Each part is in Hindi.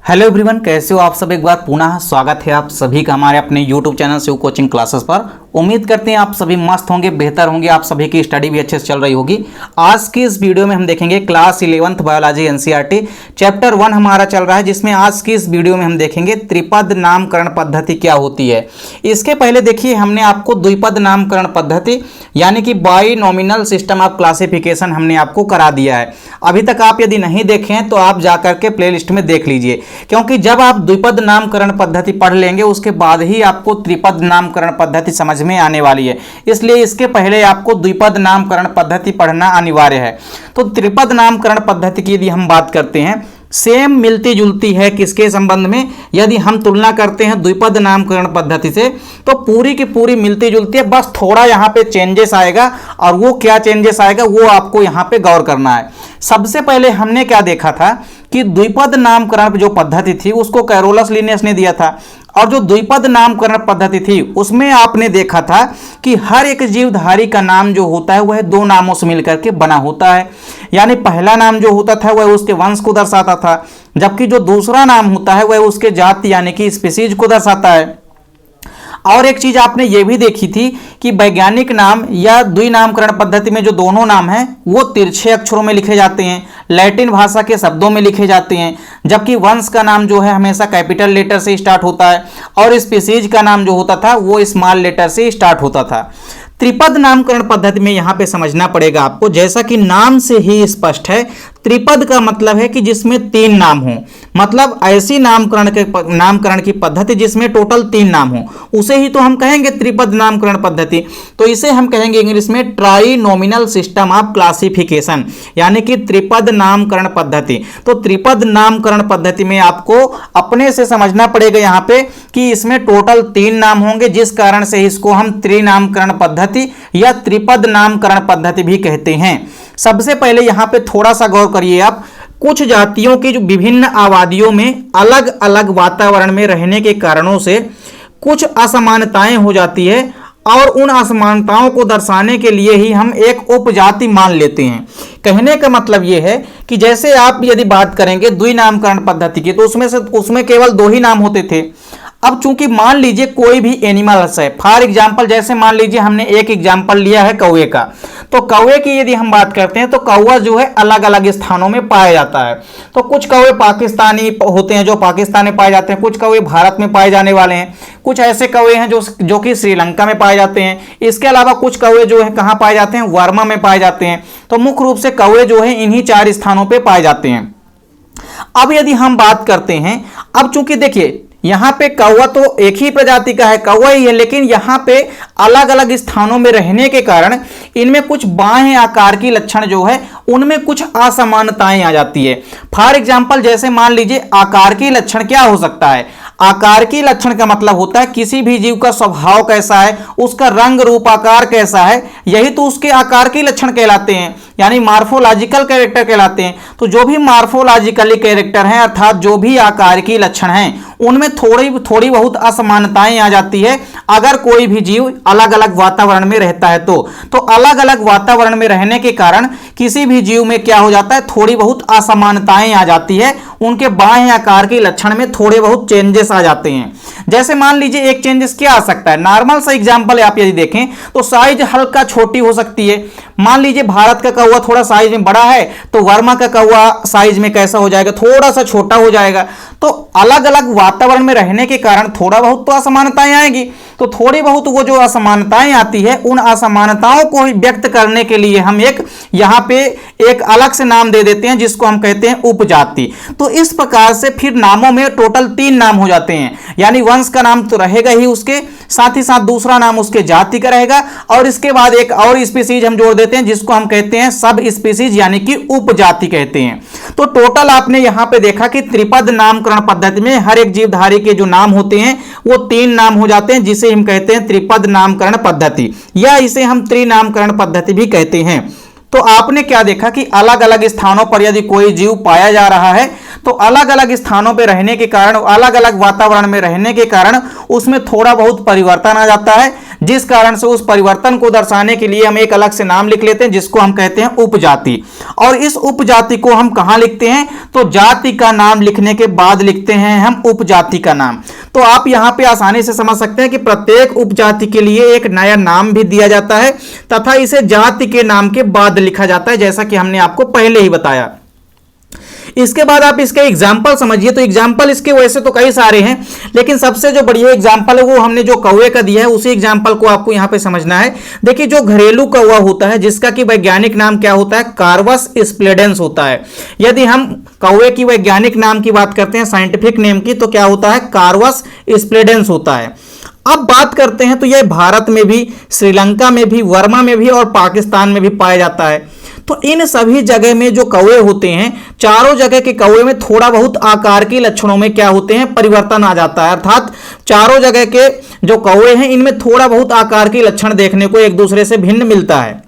हेलो एवरीवन, कैसे हो आप सब। एक बार पुनः स्वागत है आप सभी का हमारे अपने YouTube channel Shiv coaching classes पर। उम्मीद करते हैं आप सभी मस्त होंगे, बेहतर होंगे, आप सभी की स्टडी भी अच्छे से चल रही होगी। आज की इस वीडियो में हम देखेंगे class 11th biology NCERT chapter 1 हमारा चल रहा है, जिसमें आज की इस वीडियो में हम देखेंगे त्रिपद नामकरण पद्धति क्या होती है। इसके पहले देखिए हमने आपको द्विपद नामकरण पद्धति यानी कि बाइनोमिनल सिस्टम ऑफ क्लासिफिकेशन हमने आपको करा दिया है। अभी तक आप यदि नहीं देखे हैं तो आप जाकर के प्लेलिस्ट में देख लीजिए, क्योंकि जब आप द्विपद नामकरण पद्धति पढ़ लेंगे उसके बाद ही आपको त्रिपद नामकरण पद्धति समझ में आने वाली है। इसलिए इसके पहले आपको द्विपद नामकरण पद्धति पढ़ना अनिवार्य है। तो त्रिपद नामकरण पद्धति की यदि हम बात करते हैं, सेम मिलती जुलती है किसके संबंध में, यदि हम तुलना करते हैं द्विपद नामकरण पद्धति से तो पूरी की पूरी मिलती जुलती है। बस थोड़ा यहाँ पे चेंजेस आएगा, और वो क्या चेंजेस आएगा वो आपको यहाँ पे गौर करना है। सबसे पहले हमने क्या देखा था कि द्विपद नामकरण जो पद्धति थी उसको कैरोलस लिनियस ने दिया था, और जो द्विपद नामकरण पद्धति थी उसमें आपने देखा था कि हर एक जीवधारी का नाम जो होता है वह दो नामों से मिलकर के बना होता है। यानी पहला नाम जो होता था वह उसके वंश को दर्शाता था, जबकि जो दूसरा नाम होता है वह उसके जाति यानी कि स्पीसीज को दर्शाता है। और एक चीज आपने ये भी देखी थी कि वैज्ञानिक नाम या द्विनामकरण पद्धति में जो दोनों नाम हैं वो तिरछे अक्षरों में लिखे जाते हैं, लैटिन भाषा के शब्दों में लिखे जाते हैं, जबकि वंश का नाम जो है हमेशा कैपिटल लेटर से स्टार्ट होता है और स्पीसीज का नाम जो होता था वो स्मॉल लेटर से स्टार्ट होता था। त्रिपद नामकरण पद्धति में यहाँ पे समझना पड़ेगा आपको, जैसा कि नाम से ही स्पष्ट है, त्रिपद का मतलब है कि जिसमें तीन नाम हो, मतलब ऐसी नामकरण की पद्धति जिसमें टोटल तीन नाम हो, उसे ही तो हम कहेंगे त्रिपद नामकरण पद्धति। तो इसे हम कहेंगे इंग्लिश में ट्राइनोमिनल सिस्टम ऑफ क्लासिफिकेशन, यानी कि त्रिपद नामकरण पद्धति। तो त्रिपद नामकरण पद्धति में आपको अपने से समझना पड़ेगा यहाँ पे कि इसमें टोटल तीन नाम होंगे, जिस कारण से इसको हम त्रिनामकरण पद्धति या त्रिपद नामकरण पद्धति भी कहते हैं। सबसे पहले यहाँ पे थोड़ा सा गौर करिए आप, कुछ जातियों की जो विभिन्न आबादियों में अलग अलग वातावरण में रहने के कारणों से कुछ असमानताएं हो जाती है, और उन असमानताओं को दर्शाने के लिए ही हम एक उपजाति मान लेते हैं। कहने का मतलब यह है कि जैसे आप यदि बात करेंगे द्विनामकरण पद्धति की तो उसमें केवल दो ही नाम होते थे। अब चूंकि मान लीजिए कोई भी एनिमल्स है, फॉर एग्जाम्पल जैसे मान लीजिए हमने एक एग्जाम्पल लिया है कौवे का, तो कौवे की यदि हम बात करते हैं तो कौवा जो है अलग अलग स्थानों में पाया जाता है। तो कुछ कौवे पाकिस्तानी होते हैं जो पाकिस्तान में पाए जाते हैं, कुछ कौवे भारत में पाए जाने वाले हैं, कुछ ऐसे कौवे हैं जो कि श्रीलंका में पाए जाते हैं। इसके अलावा कुछ कौवे जो है कहाँ पाए जाते हैं, वर्मा में पाए जाते हैं। तो मुख्य रूप से कौवे जो है इन्हीं चार स्थानों पर पाए जाते हैं। अब यदि हम बात करते हैं, अब चूंकि देखिए यहाँ पे कौवा तो एक ही प्रजाति का है, कौवा ही है, लेकिन यहाँ पे अलग अलग स्थानों में रहने के कारण इनमें कुछ बाह्य आकार की लक्षण जो है उनमें कुछ असमानताएं आ जाती है। फॉर एग्जाम्पल जैसे मान लीजिए आकार की लक्षण क्या हो सकता है, आकार की लक्षण का मतलब होता है किसी भी जीव का स्वभाव कैसा है, उसका रंग रूप आकार कैसा है, यही तो उसके आकार की लक्षण कहलाते हैं, यानी मार्फोलॉजिकल कैरेक्टर कहलाते हैं। तो जो भी मार्फोलॉजिकली कैरेक्टर हैं अर्थात जो भी आकार की लक्षण हैं उनमें थोड़ी बहुत असमानताएं आ जाती है अगर कोई भी जीव अलग अलग वातावरण में रहता है। तो अलग अलग वातावरण में रहने के कारण किसी भी जीव में क्या हो जाता है, थोड़ी बहुत असमानताएं आ जाती है, उनके बाह्य आकार के लक्षण में थोड़े बहुत चेंजेस आ जाते हैं। जैसे मान लीजिए एक चेंजेस क्या आ सकता है, नॉर्मल सा एग्जांपल आप यदि देखें तो साइज हल्का छोटी हो सकती है। मान लीजिए भारत का कौवा थोड़ा साइज में बड़ा है तो वर्मा का कौवा साइज में कैसा हो जाएगा, थोड़ा सा छोटा हो जाएगा। तो अलग अलग वातावरण में रहने के कारण थोड़ा बहुत तो असमानताएं आएंगी। तो थोड़ी बहुत वो जो असमानताएं आती है उन असमानताओं को व्यक्त करने के लिए हम यहाँ पे एक अलग से नाम दे देते हैं जिसको हम कहते हैं उपजाति। तो इस प्रकार से फिर नामों में टोटल तीन नाम हो जाते हैं, यानी वंश का नाम तो रहेगा ही, उसके साथ ही साथ दूसरा नाम उसके जाति का रहेगा, और इसके बाद एक और स्पीसीज हम जोड़ देते हैं जिसको हम कहते हैं सब स्पीसीज यानी कि उपजाति कहते हैं। तो टोटल आपने यहाँ पे देखा कि त्रिपद नामकरण पद्धति में हर एक जीवधारी के जो नाम होते हैं वो तीन नाम हो जाते हैं, जिसे हम कहते हैं त्रिपद नामकरण पद्धति, या इसे हम त्रिनामकरण पद्धति भी कहते हैं। तो आपने क्या देखा कि अलग अलग स्थानों पर यदि कोई जीव पाया जा रहा है तो अलग अलग स्थानों पर रहने के कारण, अलग अलग वातावरण में रहने के कारण उसमें थोड़ा बहुत परिवर्तन आ जाता है, जिस कारण से उस परिवर्तन को दर्शाने के लिए हम एक अलग से नाम लिख लेते हैं, जिसको हम कहते हैं उपजाति। और इस उपजाति को हम कहां लिखते हैं, तो जाति का नाम लिखने के बाद लिखते हैं हम उपजाति का नाम। तो आप यहां पे आसानी से समझ सकते हैं कि प्रत्येक उपजाति के लिए एक नया नाम भी दिया जाता है तथा इसे जाति के नाम के बाद लिखा जाता है, जैसा कि हमने आपको पहले ही बताया। इसके बाद आप इसके एग्जाम्पल समझिए। तो एग्जाम्पल इसके वैसे तो कई सारे हैं, लेकिन सबसे जो बढ़िया एग्जाम्पल है वो हमने जो कौवे का दिया है, उसी एग्जाम्पल को आपको यहां पे समझना है। देखिए, जो घरेलू कौवा होता है, जिसका कि वैज्ञानिक नाम क्या होता है, कार्वस स्प्लेडेंस होता है। यदि हम कौवे की वैज्ञानिक नाम की बात करते हैं, साइंटिफिक नेम की, तो क्या होता है, कार्वस स्प्लेडेंस होता है। अब बात करते हैं तो यह भारत में भी, श्रीलंका में भी, बर्मा में भी और पाकिस्तान में भी पाया जाता है। तो इन सभी जगह में जो कौवे होते हैं, चारों जगह के कौवे में थोड़ा बहुत आकार के लक्षणों में क्या होते हैं, परिवर्तन आ जाता है। अर्थात चारों जगह के जो कौवे हैं, इनमें थोड़ा बहुत आकार के लक्षण देखने को एक दूसरे से भिन्न मिलता है,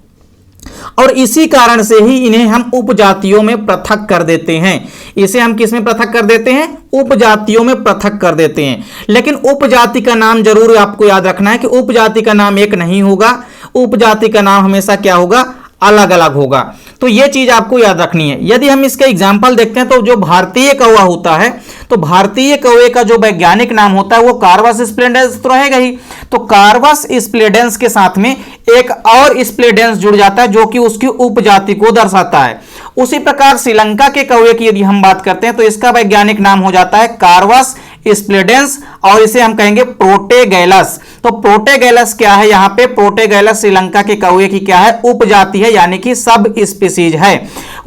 और इसी कारण से ही इन्हें हम उपजातियों में पृथक कर देते हैं। इसे हम किस में पृथक कर देते हैं, उपजातियों में पृथक कर देते हैं। लेकिन उपजाति का नाम जरूर आपको याद रखना है कि उपजाति का नाम एक नहीं होगा, उपजाति का नाम हमेशा क्या होगा, अलग अलग होगा। तो यह चीज आपको याद रखनी है। यदि हम इसका एग्जाम्पल देखते हैं, तो जो भारतीय कौवा होता है, तो भारतीय कौवे का जो वैज्ञानिक नाम होता है वो कार्वस स्प्लेडेंस तो रहेगा ही। तो कार्वस स्प्लेडेंस के साथ में एक और स्प्लेडेंस जुड़ जाता है, जो कि उसकी उपजाति को दर्शाता है। उसी प्रकार श्रीलंका के कौवे की यदि हम बात करते हैं, तो इसका वैज्ञानिक नाम हो जाता है कार्वस स्प्लेडेंस, और इसे हम कहेंगे प्रोटेगैलस। तो प्रोटेगैलस क्या है, यहां पे प्रोटेगैलस श्रीलंका के कौवे की क्या है, उपजाति है, यानी कि सब स्पीसीज है।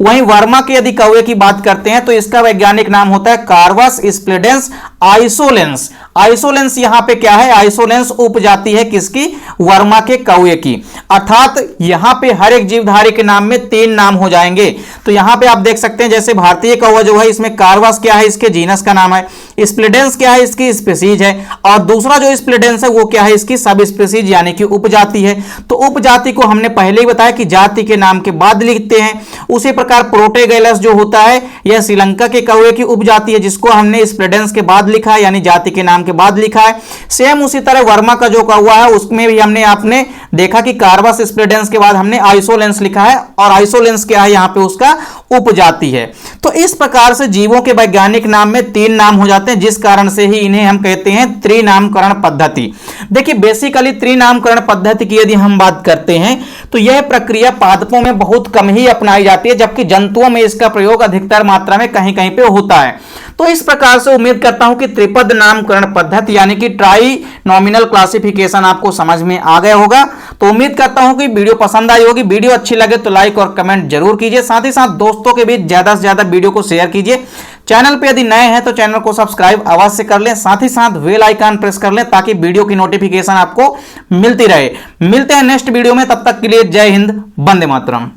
वहीं वर्मा के यदि कौवे की बात करते हैं, तो इसका वैज्ञानिक नाम होता है कार्वस स्प्लेडेंस आइसोलेंस। आइसोलेंस यहां पे क्या है, आइसोलेंस उपजाति है किसकी, वर्मा के कौवे की। अर्थात यहां पे हर एक जीवधारी के नाम में 3 नाम हो जाएंगे। तो यहां पे आप देख सकते हैं, जैसे भारतीय कौवा जो है, इसमें कार्वस क्या है, इसके जीनस का नाम है, स्प्लेडेंस क्या है, इसकी स्पीसीज है, और दूसरा जो स्प्लेडेंस है वो क्या है, इसकी सब स्पीसीज यानी कि उपजाति है। तो उपजाति को हमने पहले ही बताया कि जाति के नाम के बाद लिखते हैं। उसी प्रकार प्रोटेगैलस जो होता है, यह श्रीलंका के कौवे की उपजाति है, जिसको हमने स्प्लेडेंस के बाद लिखा है, यानी जाति के नाम के बाद लिखा है। सेम उसी तरह वर्मा का जो कौवा है, उसमें भी हमने आपने देखा कि कार्वस स्प्लेडेंस के बाद हमने आइसोलेंस लिखा है, और आइसोलेंस क्या है, यहां पे उसका उपजाति है। तो इस प्रकार से जीवों के वैज्ञानिक नाम में 3 नाम हो जाते हैं, जिस कारण से ही इन्हें हम कहते हैं त्रिनामकरण पद्धति। देखिए, बेसिकली त्रिनामकरण पद्धति की यदि हम बात करते हैं, तो यह प्रक्रिया पादपों में बहुत कम ही अपनाई जाती है, जबकि जंतुओं में इसका प्रयोग अधिकतर मात्रा में कहीं कहीं पे होता है। तो इस प्रकार से उम्मीद करता हूं कि त्रिपद नामकरण पद्धति यानी कि ट्राई नॉमिनल क्लासिफिकेशन आपको समझ में आ गया होगा। तो उम्मीद करता हूं कि वीडियो पसंद आई होगी। वीडियो अच्छी लगे तो लाइक और कमेंट जरूर कीजिए, साथ ही साथ दोस्तों के बीच ज्यादा से ज्यादा वीडियो को शेयर कीजिए। चैनल पे यदि नए हैं तो चैनल को सब्सक्राइब अवश्य कर लें, साथ ही साथ बेल आइकन प्रेस कर लें, ताकि वीडियो की नोटिफिकेशन आपको मिलती रहे। मिलते हैं नेक्स्ट वीडियो में, तब तक के लिए जय हिंद, वंदे मातरम।